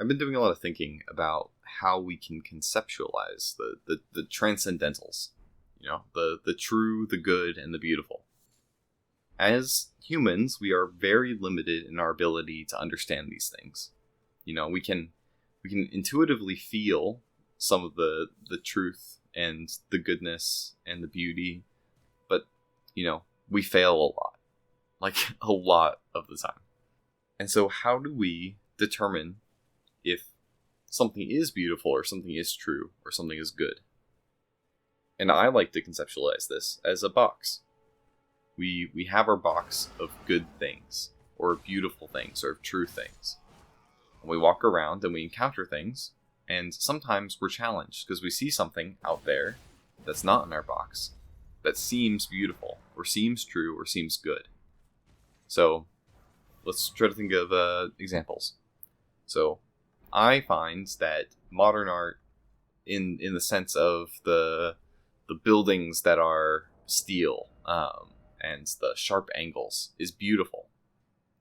I've been doing a lot of thinking about how we can conceptualize the transcendentals, the true, the good, and the beautiful. As humans, we are very limited in our ability to understand these things. We can intuitively feel some of the truth and the goodness and the beauty, but we fail a lot, like a lot of the time. And so how do we determine if something is beautiful or something is true or something is good? And I like to conceptualize this as a box. We have our box of good things or beautiful things or true things. And we walk around and we encounter things, and sometimes we're challenged because we see something out there that's not in our box that seems beautiful or seems true or seems good. So let's try to think of examples. So I find that modern art, in the sense of the buildings that are steel and the sharp angles, is beautiful.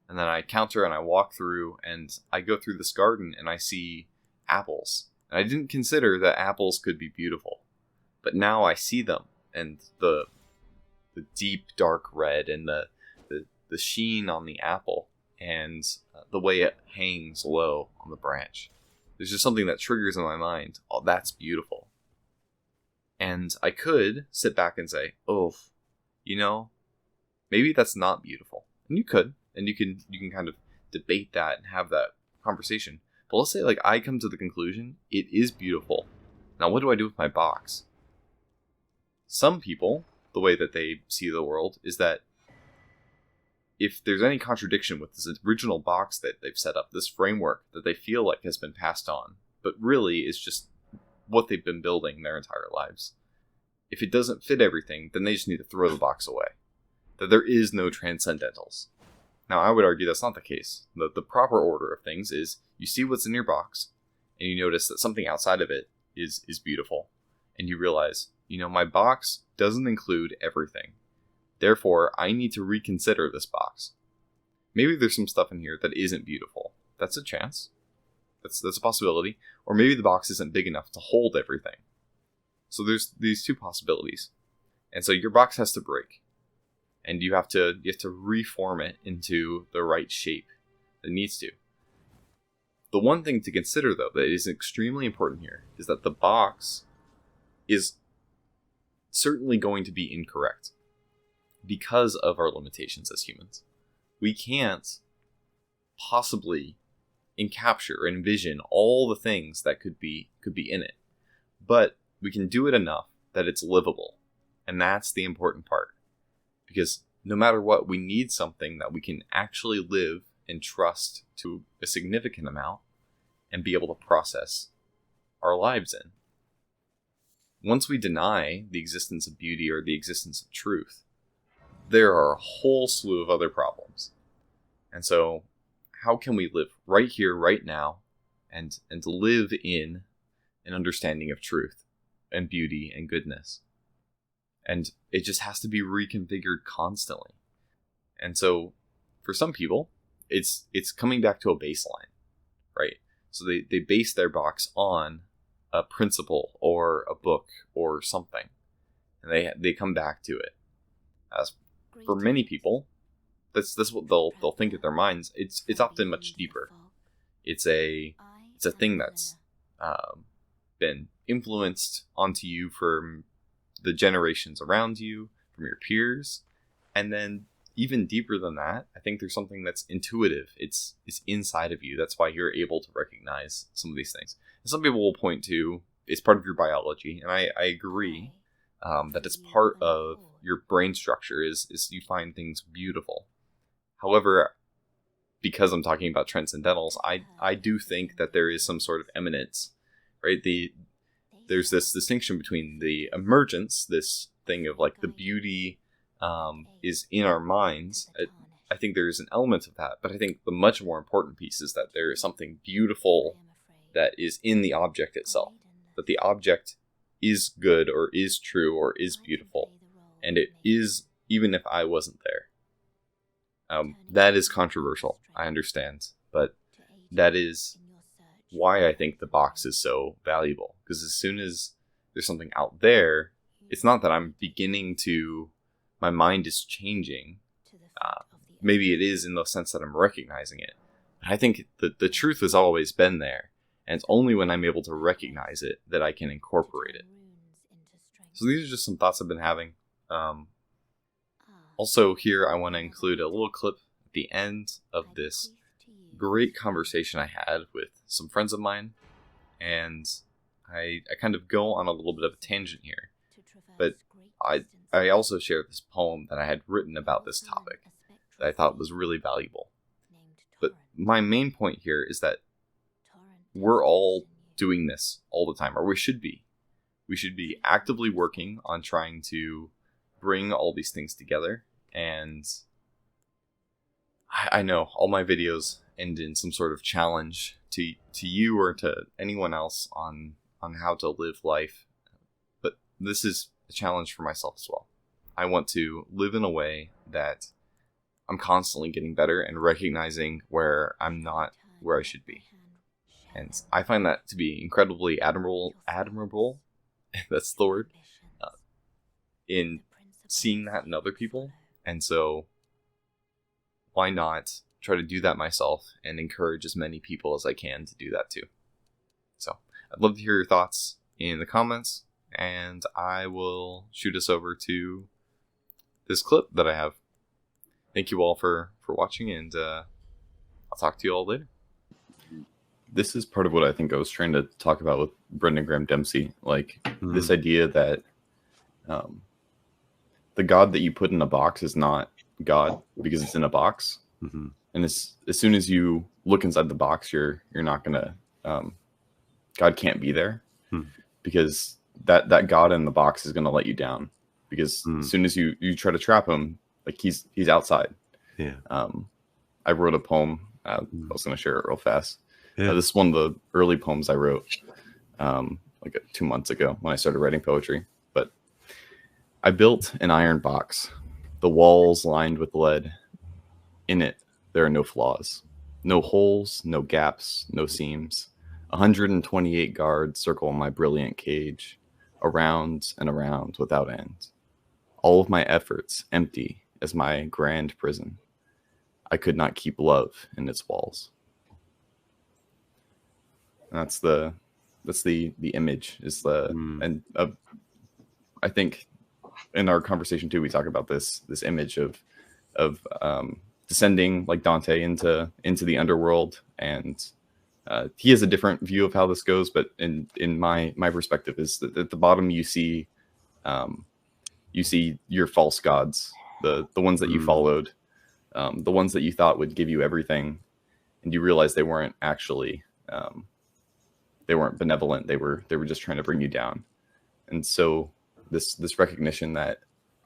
And then I counter and I walk through and I go through this garden and I see apples. And I didn't consider that apples could be beautiful, but now I see them, and the deep dark red and the sheen on the apple and the way it hangs low on the branch. There's just something that triggers in my mind, oh, that's beautiful. And I could sit back and say, oh, maybe that's not beautiful. And you could, and you can kind of debate that and have that conversation. But let's say I come to the conclusion it is beautiful. Now what do I do with my box? Some people, the way that they see the world is that if there's any contradiction with this original box that they've set up, this framework that they feel like has been passed on, but really is just what they've been building their entire lives, if it doesn't fit everything, then they just need to throw the box away. That there is no transcendentals. Now, I would argue that's not the case. The proper order of things is you see what's in your box, and you notice that something outside of it is beautiful, and you realize, my box doesn't include everything. Therefore, I need to reconsider this box. Maybe there's some stuff in here that isn't beautiful. That's a chance. That's a possibility. Or maybe the box isn't big enough to hold everything. So there's these two possibilities. And so your box has to break. And you have to reform it into the right shape that it needs to. The one thing to consider, though, that is extremely important here, is that the box is certainly going to be incorrect because of our limitations as humans. We can't possibly encapture and envision all the things that could be in it. But we can do it enough that it's livable. And that's the important part. Because no matter what, we need something that we can actually live and trust to a significant amount and be able to process our lives in. Once we deny the existence of beauty or the existence of truth, there are a whole slew of other problems. And so, how can we live right here, right now, and live in an understanding of truth and beauty and goodness? And it just has to be reconfigured constantly. And so, for some people, it's coming back to a baseline, right? So they base their box on a principle or a book or something, and they come back to it. As for many people, that's what they'll think in their minds. It's often much deeper. It's a thing that's been influenced onto you from the generations around you, from your peers, and then even deeper than that, I think there's something that's intuitive. It's inside of you. That's why you're able to recognize some of these things. And some people will point to it's part of your biology, and I agree that it's part of your brain structure is you find things beautiful. However, because I'm talking about transcendentals, I do think that there is some sort of eminence, right? There's this distinction between the emergence, this thing of the beauty is in our minds. I think there is an element of that, but I think the much more important piece is that there is something beautiful that is in the object itself. That the object is good or is true or is beautiful, and it is even if I wasn't there. That is controversial, I understand, but that is why I think the box is so valuable. Because as soon as there's something out there, it's not that I'm beginning to, my mind is changing. Maybe it is in the sense that I'm recognizing it. I think the truth has always been there. And it's only when I'm able to recognize it that I can incorporate it. So these are just some thoughts I've been having. Also here, I want to include a little clip at the end of this great conversation I had with some friends of mine. And I kind of go on a little bit of a tangent here. But I also shared this poem that I had written about this topic that I thought was really valuable. But my main point here is that we're all doing this all the time, or we should be. We should be actively working on trying to bring all these things together. And I know all my videos end in some sort of challenge to you or to anyone else on how to live life. But this is a challenge for myself as well. I want to live in a way that I'm constantly getting better and recognizing where I'm not where I should be. And I find that to be incredibly admirable, that's the word, in seeing that in other people. And so why not try to do that myself and encourage as many people as I can to do that too. So I'd love to hear your thoughts in the comments, and I will shoot us over to this clip that I have. Thank you all for watching, and I'll talk to you all later. This is part of what I think I was trying to talk about with Brendan Graham Dempsey. Like this idea that the God that you put in a box is not God because it's in a box. Mm-hmm. And as soon as you look inside the box, you're not gonna God can't be there because that God in the box is gonna let you down, because as soon as you try to trap him, like he's outside. Yeah. I wrote a poem. I was gonna share it real fast. Yeah. This is one of the early poems I wrote like 2 months ago when I started writing poetry. But I built an iron box, the walls lined with lead. In it, there are no flaws, no holes, no gaps, no seams. 128 guards circle my brilliant cage, around and around without end. All of my efforts empty as my grand prison. I could not keep love in its walls. That's the image, is the and I think in our conversation too we talk about this image of descending like Dante into the underworld, and he has a different view of how this goes, but in my perspective is that at the bottom you see your false gods, the ones that you followed, the ones that you thought would give you everything, and you realize they weren't actually they weren't benevolent. They were just trying to bring you down. And so this recognition that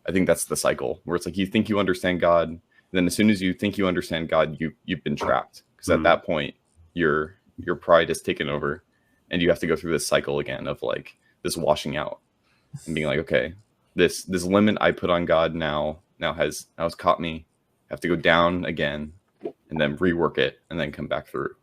I think that's the cycle where it's like you think you understand God, and then as soon as you think you understand God, you've been trapped, because at that point your pride is taken over, and you have to go through this cycle again of like this washing out and being like, okay, this limit I put on God now has caught me. I have to go down again and then rework it and then come back through.